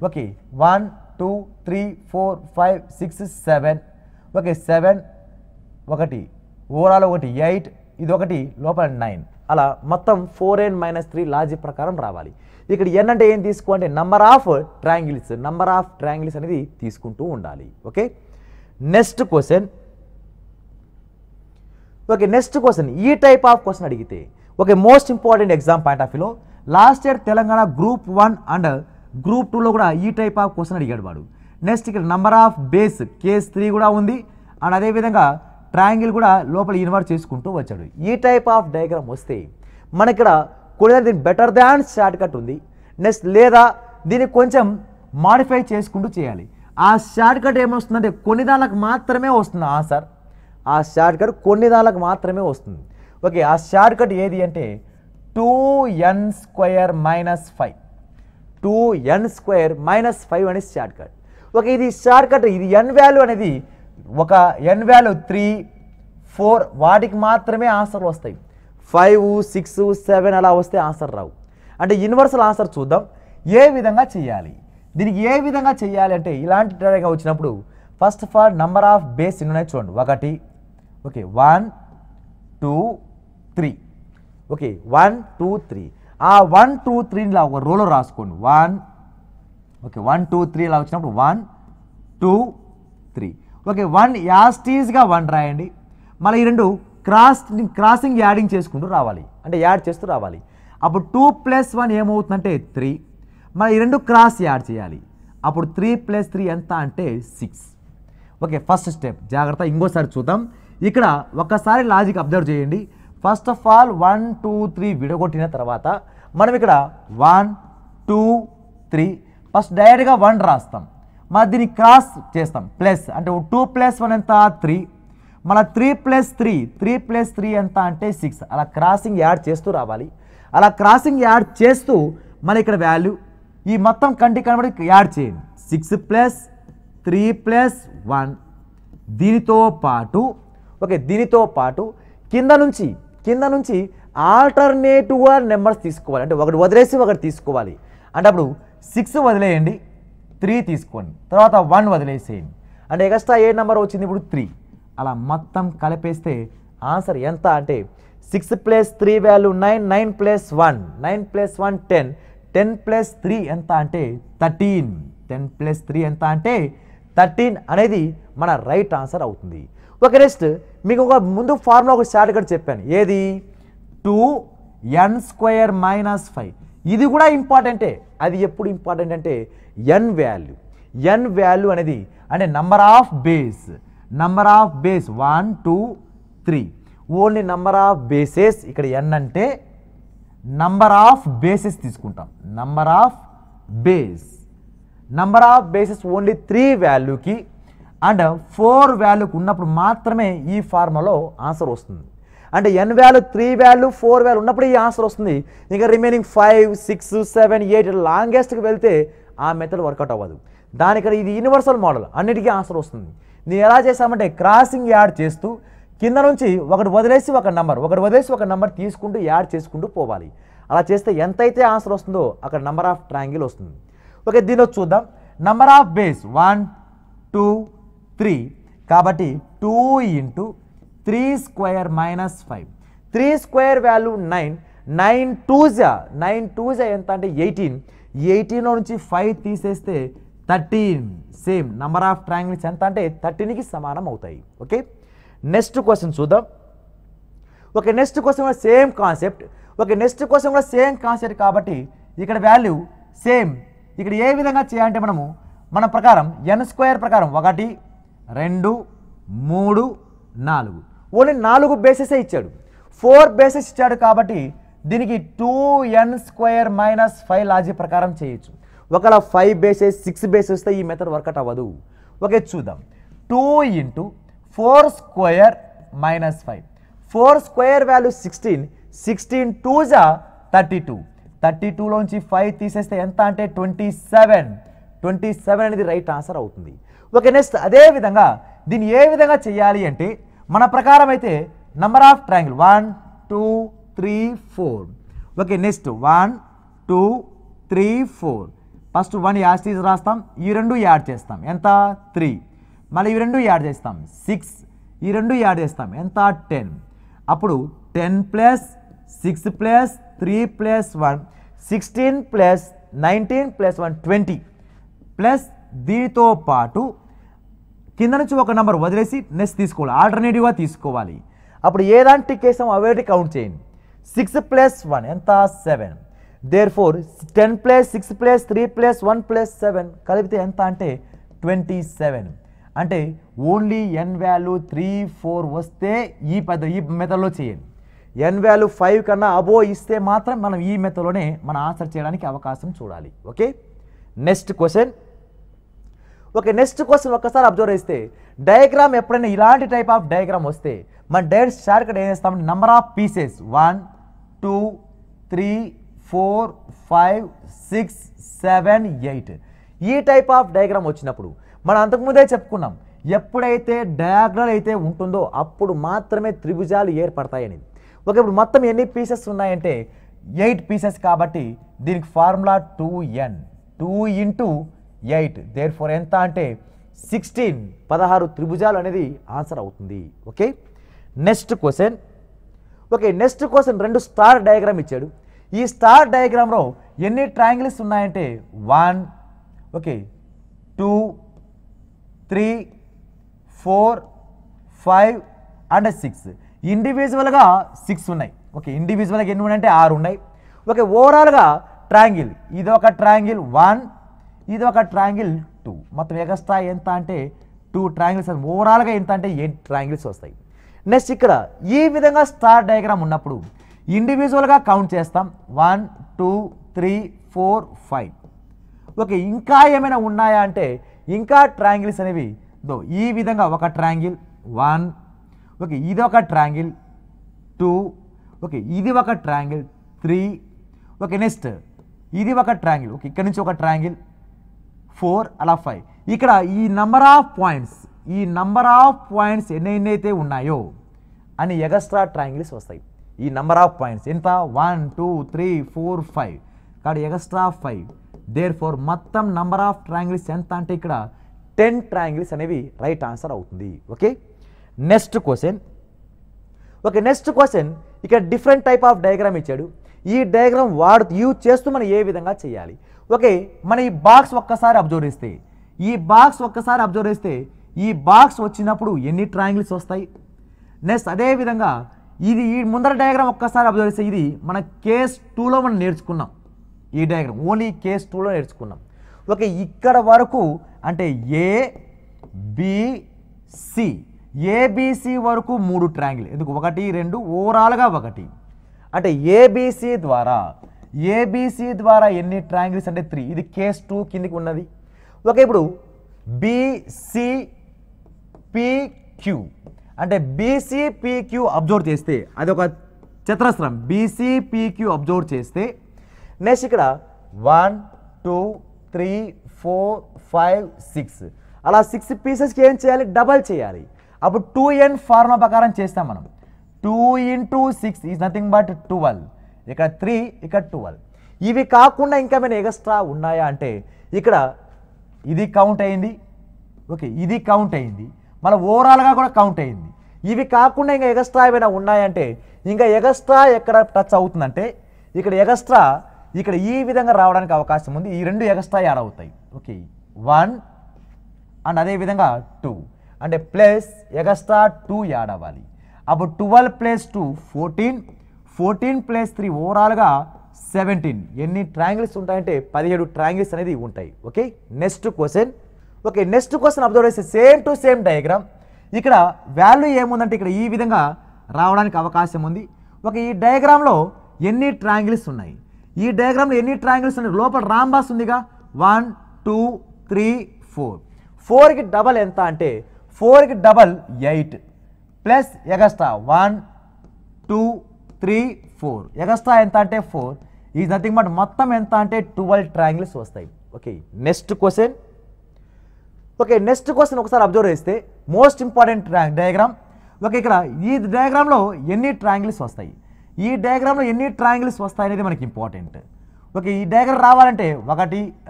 ఓకే, 1 2 3 4 5 6 7. ఓకే, 7 1, ఓవరాల్ 1 8, ఇది 1 లోపల 9. అలా మొత్తం 4n మైనస్ 3 లాజిక్ ప్రకారం రావాలి. ఇక్కడ n అంటే ఏం తీసుకోండి? నంబర్ ఆఫ్ ట్రయాంగిల్స్ అనేది తీసుకుంటూ ఉండాలి. Okay, next question. Okay, next question ఈ టైప్ ఆఫ్ క్వశ్చన్ అడిగితే okay most important exam point of వ్యూలో last year Telangana group 1 and group 2లో కూడా ఈ టైప్ ఆఫ్ క్వశ్చన్ అడిగాడు వాడు. నెక్స్ట్ ఇక్కడ నంబర్ ఆఫ్ బేస్ కేస్ 3 కూడా ఉంది అండ్ అదేవిధంగా ట్రయాంగిల్ కూడా లోపల ఇన్వర్ట్ చేసుకుంటూ వచ్చాడు. ఈ టైప్ ఆఫ్ డయాగ్రామ్ వస్తే మనకి ఇక్కడ కొన్ని దీని బెటర్ దాన్ షార్ట్ కట్ ఉంది. నెక్స్ట్ లేదా దీన్ని కొంచెం మాడిఫై చేసుకుంటూ చేయాలి. ఆ షార్ట్ కట్ ఏమొస్తుందంటే కొన్ని దానికి మాత్రమే వస్తుంది ఆన్సర్. ఆ షార్ట్ కట్ కొన్ని దానికి మాత్రమే వస్తుంది. ఓకే, ఆ షార్ట్ కట్ ఏది అంటే 2n² మైనస్ 5. 2n² మైనస్ 5 అనేది షార్ట్ కట్. ఓకే, ఇది షార్ట్ కట్. ఇది n వాల్యూ అనేది ఒక n వాల్యూ 3 4 వాటికి మాత్రమే ఆన్సర్లు వస్తాయి. 5 6 7 అలా వస్తే ఆన్సర్ రావు. అంటే యూనివర్సల్ ఆన్సర్ చూద్దాం ఏ విధంగా చేయాలి. దీనికి ఏ విధంగా చేయాలి అంటే ఇలాంటి టైప్గా వచ్చినప్పుడు first of all number of base ఎన్ని ఉన్నాయి చూడండి. 1 ఓకే 1 2 3. ఓకే 1 2 3. ఆ 1 2 3 ఇలా ఒక రోలో రాసుకోండి. 1 ఓకే 1 2 3 ఇలా వచ్చినప్పుడు 1 2 3. ఓకే 1 యాస్టీజ్గా 1 రాయండి. మళ్ళీ ఈ రెండు క్రాసింగ్ యాడింగ్ చేసుకుంటూ రావాలి, అంటే యాడ్ చేస్తూ రావాలి. అప్పుడు 2 + 1 ఏమవుతుందంటే 3. మళ్ళీ ఈ రెండు క్రాస్ యాడ్ చేయాలి. అప్పుడు 3 + 3 ఎంత అంటే 6. ఓకే, ఫస్ట్ స్టెప్ జాగ్రత్త. ఇంకోసారి చూద్దాం. ఇక్కడ ఒక్కసారి లాజిక్ అబ్జర్వ్ చేయండి. ఫస్ట్ ఆఫ్ ఆల్ 1 2 3 విడగొట్టిన తర్వాత మనం ఇక్కడ 1 2 3 ఫస్ట్ డైరెక్ట్గా 1 రాస్తాం. మళ్ళీ దీన్ని క్రాస్ చేస్తాం ప్లస్, అంటే 2 + 1 ఎంత 3. మళ్ళీ 3 + 3 ఎంత అంటే 6. అలా క్రాసింగ్ యాడ్ చేస్తూ రావాలి. అలా క్రాసింగ్ యాడ్ చేస్తూ మన ఇక్కడ వాల్యూ ఈ మొత్తం కంటికి కనబడి యాడ్ చేయండి. 6 + 3 + 1. దీనితో పాటు ఓకే దీనితో పాటు కింద నుంచి ఆల్టర్నేటివ్గా నెంబర్స్ తీసుకోవాలి. అంటే ఒకటి వదిలేసి ఒకటి తీసుకోవాలి. అంటే అప్పుడు 6 వదిలేయండి, 3 తీసుకోండి, తర్వాత 1 వదిలేసేయండి. అంటే ఎక్స్ట్రా ఏ నెంబర్ వచ్చింది ఇప్పుడు 3. అలా మొత్తం కలిపేస్తే ఆన్సర్ ఎంత అంటే 6 + 3 వాల్యూ 9, 9 + 1 9 + 1 10, 10 + 3 ఎంత అంటే 13, 10 + 3 ఎంత అంటే 13 అనేది మన రైట్ ఆన్సర్ అవుతుంది. ఓకే, నెక్స్ట్ మీకు ఒక ముందు ఫార్ములా ఒక షార్ట్ కట్ చెప్పాను. ఏది 2n² మైనస్ 5. ఇది కూడా ఇంపార్టెంటే. అది ఎప్పుడు ఇంపార్టెంట్ అంటే n వాల్యూ అనేది అంటే number of base 1 2 3. Only number of bases. ఇక్కడ n అంటే నంబర్ ఆఫ్ బేసెస్ తీసుకుంటాం. నంబర్ ఆఫ్ బేసెస్ ఓన్లీ 3 వాల్యూకి అండ్ 4 వాల్యూకి ఉన్నప్పుడు మాత్రమే ఈ ఫార్ములాలో ఆన్సర్ వస్తుంది. అంటే n వాల్యూ 3 వాల్యూ 4 వాల్యూ ఉన్నప్పుడు ఈ ఆన్సర్ వస్తుంది. ఇంకా రిమైనింగ్ 5 6 7 8 లాంగెస్ట్కి వెళ్తే ఆ మెథడ్ వర్కౌట్ అవ్వదు. దానికన్నా ఇది యూనివర్సల్ మోడల్, అన్నిటికీ ఆన్సర్ వస్తుంది. నేను ఎలా చేసామంటే క్రాసింగ్ యాడ్ చేస్తూ కింద నుంచి ఒకటి వదిలేసి ఒక నెంబర్ తీసుకుంటూ యాడ్ చేసుకుంటూ పోవాలి. అలా చేస్తే ఎంతైతే ఆన్సర్ వస్తుందో అక్కడ నెంబర్ ఆఫ్ ట్రయాంగిల్ వస్తుంది. ఓకే, దీనిలో చూద్దాం. Number of base 1 2 3. కాబట్టి 2 × 3² మైనస్ 5. 3² వాల్యూ 9, 9 2 ఎంత అంటే 18. 18లో నుంచి 5 తీసేస్తే 13. సేమ్ నంబర్ ఆఫ్ ట్రయాంగిల్స్ ఎంత అంటే 13కి సమానం అవుతాయి. ఓకే, నెక్స్ట్ క్వశ్చన్ చూద్దాం. ఓకే, నెక్స్ట్ క్వశ్చన్ కూడా సేమ్ కాన్సెప్ట్. కాబట్టి ఇక్కడ వాల్యూ సేమ్ ఇక్కడ ఏ విధంగా చేయాలంటే మన ప్రకారం n² ప్రకారం 1 2 3 4 ఓన్లీ 4 బేసెసే ఇచ్చాడు, 4 బేసెస్ ఇచ్చాడు కాబట్టి దీనికి 2n² - 5 లాజిక్ ప్రకారం చేయొచ్చు. ఒకవేళ 5 బేసెస్ 6 బేసెస్ వస్తే ఈ మెథడ్ వర్కౌట్ అవ్వదు. ఓకే చూద్దాం. 2 × 4² - 5, 4² వాల్యూ 16, 16 2s 32, 32లోంచి 5 తీసేస్తే ఎంత అంటే 27, 27 అనేది రైట్ ఆన్సర్ అవుతుంది. ఓకే నెక్స్ట్ అదే విధంగా దీన్ని ఏ విధంగా చేయాలి అంటే మన ప్రకారం అయితే number of triangle 1 2 3 4. Okay next 1 2 3 4. First 1 యాస్టీజ్ రాస్తాం, ఈ 2 యాడ్ చేస్తాం ఎంత 3, మళ్ళీ ఈ 2 యాడ్ చేస్తాం 6, ఈ 2 యాడ్ చేస్తాం ఎంత 10. అప్పుడు 10 + 6 + 3 + 1 16 + 19 + 1 20 ప్లస్ దీనితో పాటు కింద నుంచి ఒక నెంబర్ వదిలేసి నెక్స్ట్ తీసుకోవాలి, ఆల్టర్నేటివ్గా తీసుకోవాలి. అప్పుడు ఏదాంటి కేసం అవేటి కౌంట్ చేయండి. 6 + 1 ఎంత 7. దేర్ఫోర్ 10 + 6 + 3 + 1 + 7 కలిపితే ఎంత అంటే 27. అంటే ఓన్లీ n వాల్యూ 3 4 వస్తే ఈ మెథడ్లో చేయండి. n వాల్యూ 5 కన్నా అబో ఇస్తే మాత్రం మనం ఈ మెథడ్లోనే మన ఆన్సర్ చేయడానికి అవకాశం చూడాలి. Okay next question. Okay next question ఒక్కసారి అబ్జర్వ్ చేస్తే డయాగ్రామ్ ఎప్పుడైనా ఇలాంటి టైప్ ఆఫ్ డయాగ్రామ్ వస్తే మన డైరెక్ట్ షార్ట్ కట్ ఏం చేస్తాం, నెంబర్ ఆఫ్ పీసెస్ 1 2 3 4 5 6 7 8 ఈ టైప్ ఆఫ్ డయాగ్రామ్ వచ్చినప్పుడు మనం అంతకుముందే చెప్పుకున్నాం, ఎప్పుడైతే డయాగ్రామ్ అయితే ఉంటుందో అప్పుడు మాత్రమే త్రిభుజాలు ఏర్పడతాయి అనేది. ఓకే ఇప్పుడు మొత్తం ఎన్ని పీసెస్ ఉన్నాయంటే 8 పీసెస్ కాబట్టి దీనికి ఫార్ములా 2n, 2 × 8 దేర్ఫోర్ ఎంత అంటే 16, 16 త్రిభుజాలు అనేది ఆన్సర్ అవుతుంది. Okay next question. Okay next question 2 star diagram ఇచ్చాడు. ఈ స్టార్ డయాగ్రామ్లో ఎన్ని ట్రయాంగిల్స్ ఉన్నాయంటే 1 ఓకే 2 3 4 5 అండ్ 6. ఇండివిజువల్గా 6 ఉన్నాయి. ఓకే ఇండివిజువల్గా ఎన్ని ఉన్నాయంటే 6 ఉన్నాయి. ఓకే ఓవరాల్గా ట్రయాంగిల్ ఇది ఒక ట్రయాంగిల్ 1, ఇది ఒక ట్రయాంగిల్ 2, మొత్తం ఎక్స్ట్రా ఎంత అంటే 2 ట్రయాంగిల్స్. ఓవరాల్గా ఎంత అంటే 8 ట్రయాంగిల్స్ వస్తాయి. నెక్స్ట్ ఇక్కడ ఈ విధంగా స్టార్ డయాగ్రామ్ ఉన్నప్పుడు ఇండివిజువల్గా కౌంట్ చేస్తాం 1 2 3 4 5. ఓకే ఇంకా ఏమైనా ఉన్నాయా అంటే ఇంకా ట్రయాంగిల్స్ అనేవి ఈ విధంగా ఒక ట్రయాంగిల్ 1, ఓకే ఇది ఒక ట్రయాంగిల్ 2, ఓకే ఇది ఒక ట్రయాంగిల్ 3, ఓకే నెక్స్ట్ ఇది ఒక ట్రయాంగిల్, ఓకే ఇక్కడ నుంచి ఒక ట్రయాంగిల్ 4 అలా 5. ఇక్కడ ఈ నంబర్ ఆఫ్ పాయింట్స్ ఎన్నైతే ఉన్నాయో అని ఎక్స్ట్రా ట్రయాంగిల్స్ వస్తాయి. ఈ నంబర్ ఆఫ్ పాయింట్స్ ఎంత 1 2 3 4 5 కాబట్టి ఎక్స్ట్రా 5. దేర్ఫోర్ మొత్తం నంబర్ ఆఫ్ ట్రయాంగిల్స్ ఎంత అంటే ఇక్కడ 10 ట్రయాంగిల్స్ అనేవి రైట్ ఆన్సర్ అవుతుంది. Okay next question. Okay next question ఇక్కడ డిఫరెంట్ టైప్ ఆఫ్ డయాగ్రామ్ ఇచ్చాడు. ఈ డయాగ్రామ్ యూజ్ చేస్తూ మనం ఏ విధంగా చేయాలి. ఓకే మన ఈ బాక్స్ ఒక్కసారి అబ్జర్వ్ చేస్తే ఈ బాక్స్ వచ్చినప్పుడు ఎన్ని ట్రయాంగిల్స్ వస్తాయి. నెక్స్ట్ అదేవిధంగా ఇది ఈ ముందర డయాగ్రామ్ ఒక్కసారి అబ్జర్వ్ చేస్తే ఇది మన కేస్ 2లో మనం నేర్చుకున్నాం. ఈ డయాగ్రామ్ ఓన్లీ కేస్ 2లో నేర్చుకున్నాం. ఓకే ఇక్కడ వరకు అంటే ఏబిసి వరకు 3 ట్రయాంగిల్, ఎందుకు 1 2 ఓవరాల్గా 1 అంటే ఏబిసి ద్వారా ఎన్ని ట్రయాంగిల్స్ అంటే 3. ఇది కేస్ 2 కిందికి ఉన్నది. ఓకే ఇప్పుడు బీసీపీక్యూ అంటే బీసీపీక్యూ అబ్జర్వ్ చేస్తే అది ఒక చతురస్రం. బీసీపీక్యూ అబ్జర్వ్ చేస్తే నెక్స్ట్ ఇక్కడ 1 2 3 4 5 6 అలా 6 పీసెస్కి ఏం చేయాలి, డబల్ చేయాలి. అప్పుడు 2n ఫార్ములా ప్రకారం చేస్తాం మనం. 2 × 6 ఈజ్ నథింగ్ బట్ 12, ఇక్కడ 3 ఇక్కడ 12. ఇవి కాకుండా ఇంకా ఏమైనా ఎక్స్ట్రా ఉన్నాయా అంటే ఇక్కడ ఇది కౌంట్ అయింది, ఓకే ఇది కౌంట్ అయింది, మళ్ళీ ఓవరాల్గా కూడా కౌంట్ అయింది. ఇవి కాకుండా ఇంకా ఎక్స్ట్రా ఏమైనా ఉన్నాయంటే ఇంకా ఎక్స్ట్రా ఎక్కడ టచ్ అవుతుందంటే ఇక్కడ ఎక్స్ట్రా ఇక్కడ ఈ విధంగా రావడానికి అవకాశం ఉంది. ఈ 2 ఎక్స్ట్రా యాడ్ అవుతాయి. ఓకే 1 అండ్ అదేవిధంగా 2 అంటే ప్లస్ ఎక్స్ట్రా 2 యాడ్ అవ్వాలి. అప్పుడు 12 + 2 14, 14 + 3 ఓవరాల్గా 17. ఎన్ని ట్రయాంగిల్స్ ఉంటాయంటే 17 ట్రయాంగిల్స్ అనేది ఉంటాయి. Okay, next question. Okay, next question observe చేస్తే సేమ్ టు సేమ్ డయాగ్రామ్. ఇక్కడ వాల్యూ ఏముందంటే ఇక్కడ ఈ విధంగా రావడానికి అవకాశం ఉంది. ఓకే, ఈ డయాగ్రామ్లో ఎన్ని ట్రయాంగిల్స్ ఉన్నాయి, ఈ డయాగ్రామ్లో ఎన్ని ట్రయాంగిల్స్ ఉన్నాయి, లోపల రాంబాస్ ఉందిగా 1 2 3 4. 4కి డబల్ ఎంత అంటే 4కి డబల్ 8 ప్లస్ ఎగస్ట్రా 1 2 3 4 ఎగస్ట్రా ఎంత అంటే 4 ఈజ్ నథింగ్ బట్ మొత్తం ఎంత అంటే 12 ట్రయాంగిల్స్ వస్తాయి. Okay, next question. Okay, next question ఒకసారి అబ్జర్వ్ చేస్తే మోస్ట్ ఇంపార్టెంట్ డయాగ్రామ్. ఓకే, ఇక్కడ ఈ డయాగ్రామ్లో ఎన్ని ట్రయాంగిల్స్ వస్తాయి, ఈ డయాగ్రామ్లో ఎన్ని ట్రయాంగిల్స్ వస్తాయి అనేది మనకి ఇంపార్టెంట్. ఓకే, ఈ డయాగ్రామ్ రావాలంటే 1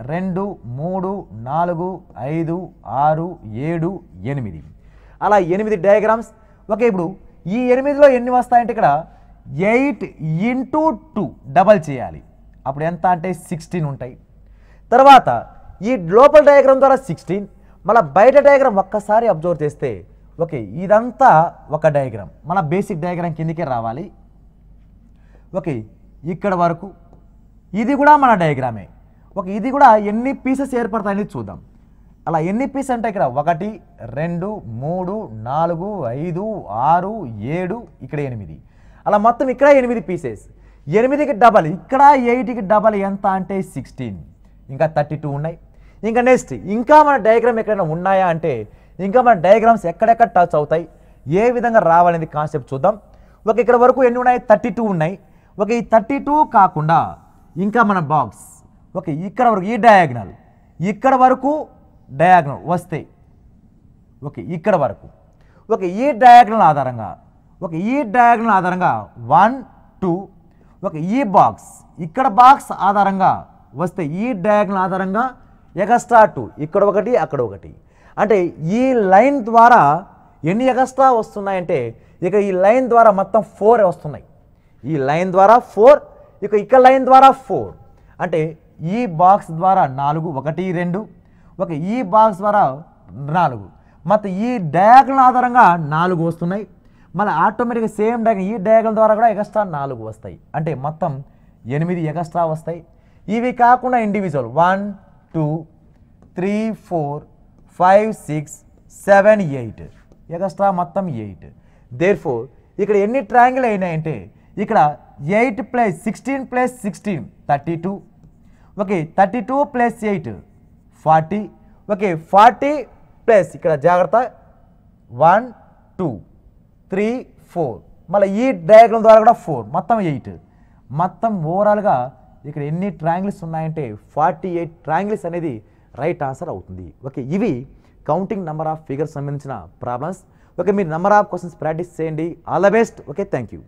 2 3 4 5 6 7 8 అలా 8 డయాగ్రామ్స్. ఓకే, ఇప్పుడు ఈ 8లో ఎన్ని వస్తాయంటే ఇక్కడ 8 × 2 డబల్ చేయాలి, అప్పుడు ఎంత అంటే 16 ఉంటాయి. తర్వాత ఈ లోపల డయాగ్రామ్ ద్వారా 16, మళ్ళీ బయట డయాగ్రామ్ ఒక్కసారి అబ్జర్వ్ చేస్తే ఓకే ఇదంతా ఒక డయాగ్రామ్, మన బేసిక్ డయాగ్రామ్ కిందకే రావాలి. ఓకే, ఇక్కడ వరకు ఇది కూడా మన డయాగ్రామే. ఓకే, ఇది కూడా ఎన్ని పీసెస్ ఏర్పడతాయని చూద్దాం. అలా ఎన్ని పీసెస్ అంటే ఇక్కడ 1 2 3 4 5 6 7 ఇక్కడ 8, అలా మొత్తం ఇక్కడ 8 పీసెస్. 8కి డబల్ ఇక్కడ 8కి డబల్ ఎంత అంటే 16, ఇంకా 32 ఉన్నాయి. ఇంకా నెక్స్ట్ ఇంకా మన డయాగ్రామ్ ఎక్కడైనా ఉన్నాయా అంటే ఇంకా మన డయాగ్రామ్స్ ఎక్కడెక్కడ టచ్ అవుతాయి, ఏ విధంగా రావాలనేది కాన్సెప్ట్ చూద్దాం. ఓకే, ఇక్కడ వరకు ఎన్ని ఉన్నాయి 32 ఉన్నాయి. ఓకే, ఈ 32 కాకుండా ఇంకా మన బాక్స్. ఓకే, ఇక్కడ వరకు ఈ డయాగ్నల్ ఇక్కడ వరకు డయాగ్నల్ వస్తాయి. ఓకే, ఇక్కడ వరకు. ఓకే, ఈ డయాగ్నల్ ఆధారంగా ఈ డయాగ్నల్ ఆధారంగా 1 2. ఓకే, ఈ బాక్స్ ఇక్కడ బాక్స్ ఆధారంగా వస్తే ఈ డయాగ్నల్ ఆధారంగా ఎగస్ట్రా 2 ఇక్కడ 1 అక్కడ 1. అంటే ఈ లైన్ ద్వారా ఎన్ని ఎగస్ట్రా వస్తున్నాయంటే ఇక ఈ లైన్ ద్వారా మొత్తం 4 వస్తున్నాయి. ఈ లైన్ ద్వారా 4, ఇక ఇక్కడ లైన్ ద్వారా 4. అంటే ఈ బాక్స్ ద్వారా 4 1 2. ఓకే, ఈ బాక్స్ ద్వారా 4, మొత్తం ఈ డయాగ్నల్ ఆధారంగా 4 వస్తున్నాయి. మళ్ళీ ఆటోమేటిక్గా సేమ్ డయాగ్నల్ ఈ డయాగ్నల్ ద్వారా కూడా ఎగస్ట్రా 4 వస్తాయి. అంటే మొత్తం 8 ఎగస్ట్రా వస్తాయి. ఇవి కాకుండా ఇండివిజువల్ 1 2 3 4 5 6 7 8 ఎగస్ట్రా మొత్తం 8. దేర్ఫోర్ ఇక్కడ ఎన్ని ట్రయాంగిల్ అయినాయంటే ఇక్కడ 8 + 16 + 16 32. ఓకే, 32 + 8 40. ఓకే, 40 ప్లస్ ఇక్కడ జాగ్రత్త 1 2 3 4, మళ్ళీ ఈ డయాగ్రామ్ ద్వారా కూడా 4, మొత్తం 8. మొత్తం ఓవరాల్గా ఇక్కడ ఎన్ని ట్రయాంగిల్స్ ఉన్నాయంటే 48 ట్రయాంగిల్స్ అనేది రైట్ ఆన్సర్ అవుతుంది. ఓకే, ఇవి కౌంటింగ్ నెంబర్ ఆఫ్ ఫిగర్స్ సంబంధించిన ప్రాబ్లమ్స్. ఓకే, మీరు నెంబర్ ఆఫ్ క్వశ్చన్స్ ప్రాక్టీస్ చేయండి. All the best. Okay, thank you.